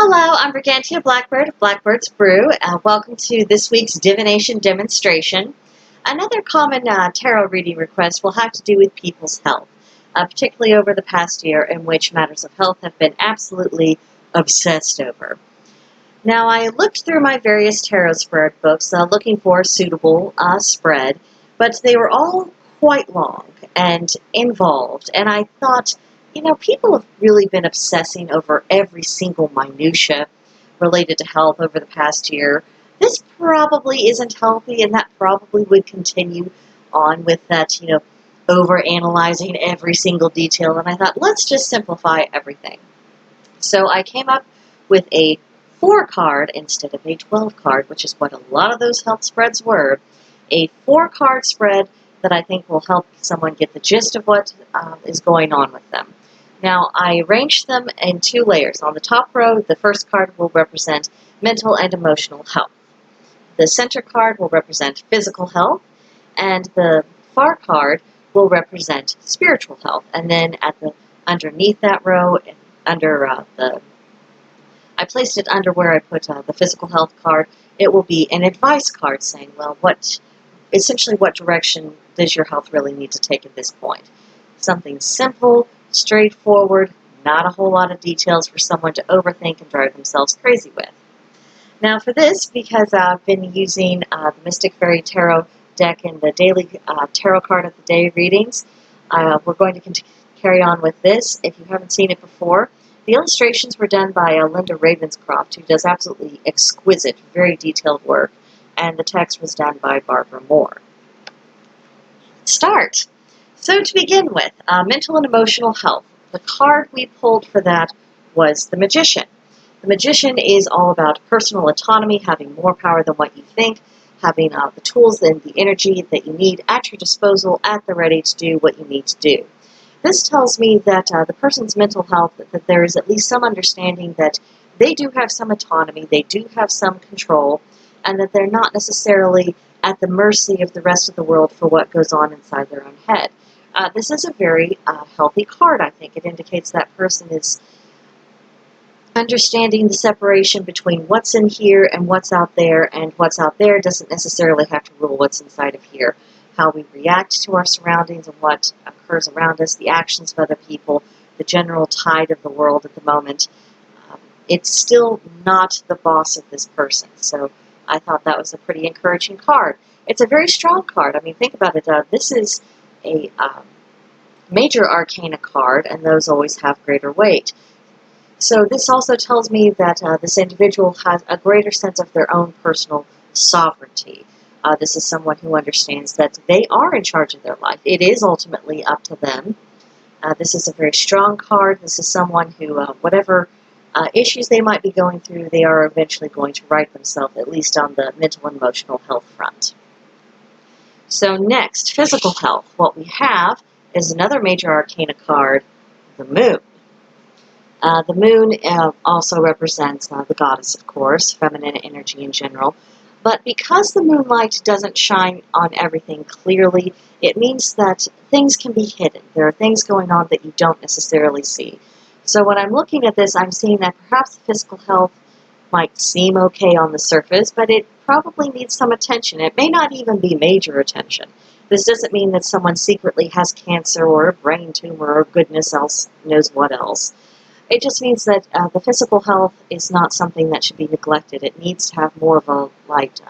Hello, I'm Brigantia Blackbird of Blackbird's Brew. Welcome to this week's Divination demonstration. Another common tarot reading request will have to do with people's health, particularly over the past year in which matters of health have been absolutely obsessed over. Now, I looked through my various tarot spread books looking for a suitable spread, but they were all quite long and involved, and I thought, people have really been obsessing over every single minutia related to health over the past year. This probably isn't healthy, and that probably would continue on with that, over-analyzing every single detail, and I thought, let's just simplify everything. So I came up with a 4-card instead of a 12-card, which is what a lot of those health spreads were. A 4-card spread that I think will help someone get the gist of what is going on with them. Now, I arranged them in 2 layers. On the top row, the first card will represent mental and emotional health. The center card will represent physical health, and the far card will represent spiritual health. And then underneath that row, I placed it under where I put the physical health card. It will be an advice card saying, well, essentially what direction does your health really need to take at this point? Something simple, straightforward, not a whole lot of details for someone to overthink and drive themselves crazy with. Now for this, because I've been using the Mystic Fairy Tarot deck in the daily Tarot Card of the Day readings, we're going to carry on with this. If you haven't seen it before, the illustrations were done by Linda Ravenscroft, who does absolutely exquisite, very detailed work, and the text was done by Barbara Moore. Start! So to begin with, mental and emotional health. The card we pulled for that was the Magician. The Magician is all about personal autonomy, having more power than what you think, having the tools and the energy that you need at your disposal at the ready to do what you need to do. This tells me that the person's mental health, that there is at least some understanding that they do have some autonomy, they do have some control, and that they're not necessarily at the mercy of the rest of the world for what goes on inside their own head. This is a very healthy card, I think. It indicates that person is understanding the separation between what's in here and what's out there, and what's out there doesn't necessarily have to rule what's inside of here. How we react to our surroundings and what occurs around us, the actions of other people, the general tide of the world at the moment. It's still not the boss of this person, so I thought that was a pretty encouraging card. It's a very strong card. I mean, think about it. This is a major arcana card, and those always have greater weight. So this also tells me that this individual has a greater sense of their own personal sovereignty. This is someone who understands that they are in charge of their life. It is ultimately up to them. This is a very strong card. This is someone who, whatever issues they might be going through, they are eventually going to right themselves, at least on the mental and emotional health front. So next, physical health. What we have is another major arcana card, the Moon. The Moon also represents the goddess, of course, feminine energy in general. But because the moonlight doesn't shine on everything clearly, it means that things can be hidden. There are things going on that you don't necessarily see. So when I'm looking at this, I'm seeing that perhaps physical health might seem okay on the surface, but it probably needs some attention. It may not even be major attention. This doesn't mean that someone secretly has cancer or a brain tumor or goodness else knows what else. It just means that the physical health is not something that should be neglected. It needs to have more of a light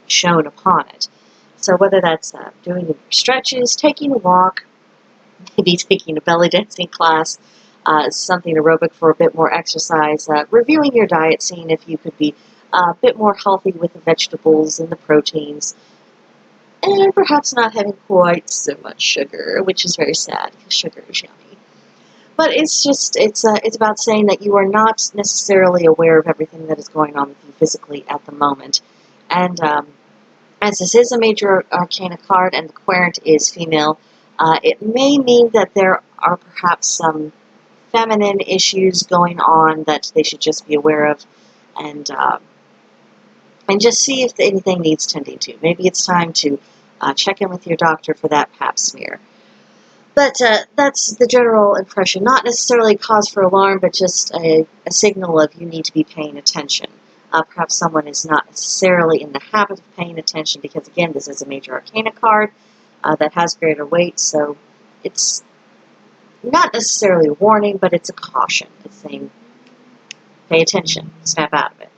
shown upon it. So whether that's doing your stretches, taking a walk, maybe taking a belly dancing class, something aerobic for a bit more exercise, reviewing your diet, seeing if you could be a bit more healthy with the vegetables and the proteins, and perhaps not having quite so much sugar, which is very sad because sugar is yummy. But it's about saying that you are not necessarily aware of everything that is going on with you physically at the moment. And as this is a major arcana card and the querent is female, it may mean that there are perhaps some feminine issues going on that they should just be aware of, and just see if anything needs tending to. Maybe it's time to check in with your doctor for that pap smear. But that's the general impression. Not necessarily cause for alarm, but just a signal of you need to be paying attention. Perhaps someone is not necessarily in the habit of paying attention because, again, this is a major arcana card that has greater weight, so it's not necessarily a warning, but it's a caution. It's saying, pay attention, snap out of it.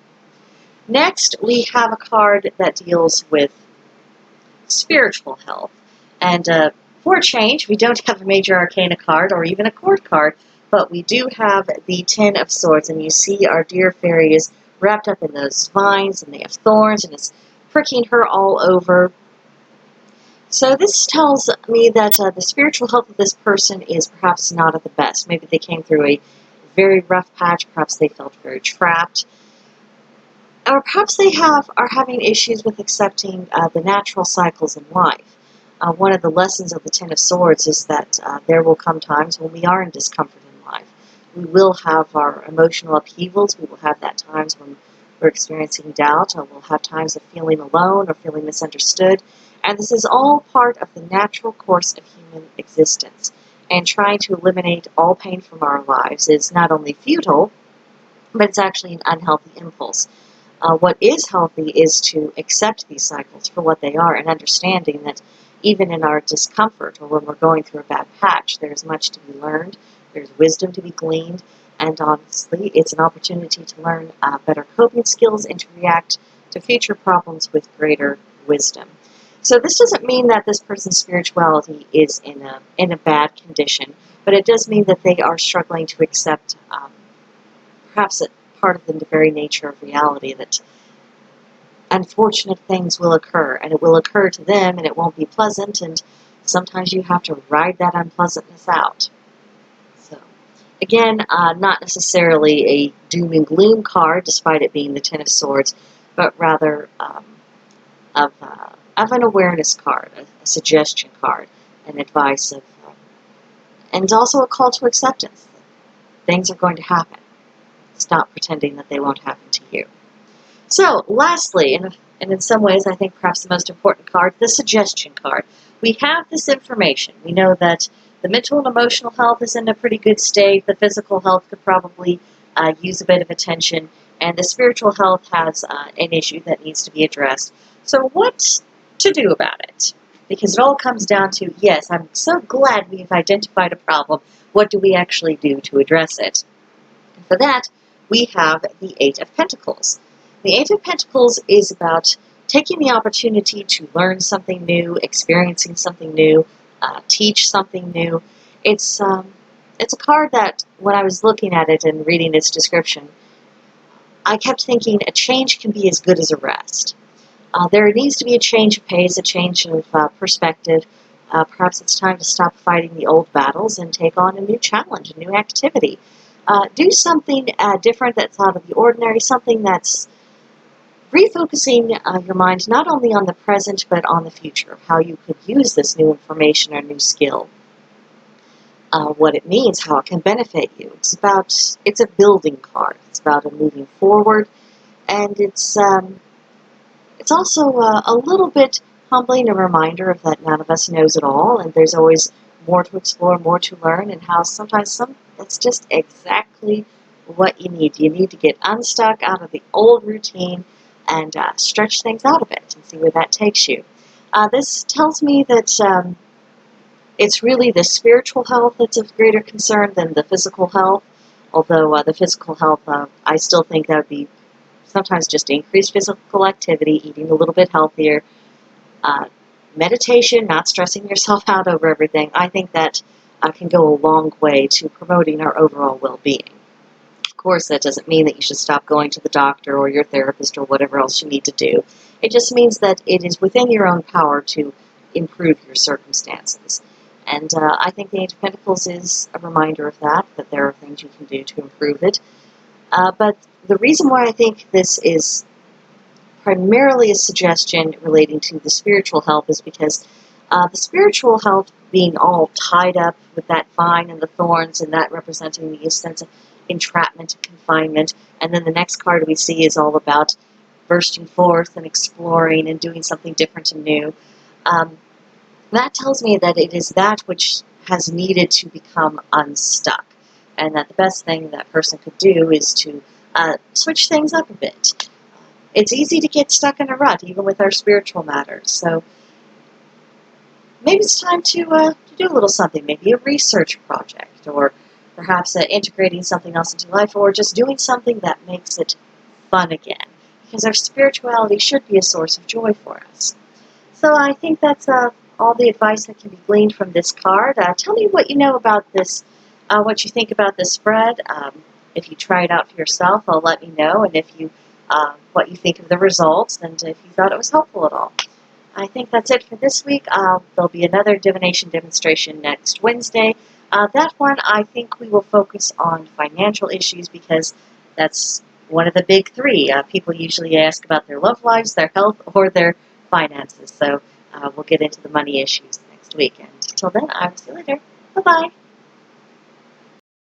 Next, we have a card that deals with spiritual health. And for a change, we don't have a major arcana card or even a court card, but we do have the Ten of Swords, and you see our dear fairy is wrapped up in those vines, and they have thorns, and it's pricking her all over. So this tells me that the spiritual health of this person is perhaps not at the best. Maybe they came through a very rough patch, perhaps they felt very trapped, or perhaps they are having issues with accepting the natural cycles in life. One of the lessons of the Ten of Swords is that there will come times when we are in discomfort in life. We will have our emotional upheavals. We will have that times when we're experiencing doubt, or we'll have times of feeling alone or feeling misunderstood. And this is all part of the natural course of human existence. And trying to eliminate all pain from our lives is not only futile, but it's actually an unhealthy impulse. What is healthy is to accept these cycles for what they are and understanding that even in our discomfort or when we're going through a bad patch, there's much to be learned, there's wisdom to be gleaned, and honestly, it's an opportunity to learn better coping skills and to react to future problems with greater wisdom. So this doesn't mean that this person's spirituality is in a bad condition, but it does mean that they are struggling to accept perhaps a part of the very nature of reality that unfortunate things will occur, and it will occur to them, and it won't be pleasant, and sometimes you have to ride that unpleasantness out. So, again, not necessarily a doom and gloom card, despite it being the Ten of Swords, but rather of an awareness card, a suggestion card, an advice of, and also a call to acceptance. Things are going to happen. Stop pretending that they won't happen to you. So, lastly, and in some ways I think perhaps the most important card, the suggestion card. We have this information. We know that the mental and emotional health is in a pretty good state. The physical health could probably use a bit of attention. And the spiritual health has an issue that needs to be addressed. So what to do about it? Because it all comes down to, yes, I'm so glad we've identified a problem. What do we actually do to address it? And for that, we have the Eight of Pentacles. The Eight of Pentacles is about taking the opportunity to learn something new, experiencing something new, teach something new. It's a card that, when I was looking at it and reading its description, I kept thinking a change can be as good as a rest. There needs to be a change of pace, a change of perspective. Perhaps it's time to stop fighting the old battles and take on a new challenge, a new activity. Do something different that's out of the ordinary, something that's refocusing your mind not only on the present but on the future, how you could use this new information or new skill, what it means, how it can benefit you. It's a building card. It's about a moving forward, and it's also a little bit humbling, a reminder of that none of us knows it all, and there's always more to explore, more to learn, and how sometimes that's just exactly what you need. You need to get unstuck out of the old routine and stretch things out a bit and see where that takes you. This tells me that it's really the spiritual health that's of greater concern than the physical health, although the physical health, I still think that would be sometimes just increased physical activity, eating a little bit healthier, meditation, not stressing yourself out over everything. I think that can go a long way to promoting our overall well-being. Of course, that doesn't mean that you should stop going to the doctor or your therapist or whatever else you need to do. It just means that it is within your own power to improve your circumstances. And I think the Eight of Pentacles is a reminder of that there are things you can do to improve it. But the reason why I think this is primarily a suggestion relating to the spiritual health is because the spiritual health being all tied up with that vine and the thorns, and that representing the sense of entrapment and confinement, and then the next card we see is all about bursting forth and exploring and doing something different and new. That tells me that it is that which has needed to become unstuck, and that the best thing that person could do is to switch things up a bit. It's easy to get stuck in a rut, even with our spiritual matters. So maybe it's time to do a little something, maybe a research project, or perhaps integrating something else into life, or just doing something that makes it fun again. Because our spirituality should be a source of joy for us. So I think that's all the advice that can be gleaned from this card. Tell me what you know about this, what you think about this spread. If you try it out for yourself, let me know, and if you what you think of the results, and if you thought it was helpful at all. I think that's it for this week. There'll be another divination demonstration next Wednesday. That one, I think we will focus on financial issues because that's one of the big three. People usually ask about their love lives, their health, or their finances. So we'll get into the money issues next week. And until then, I will see you later. Bye-bye.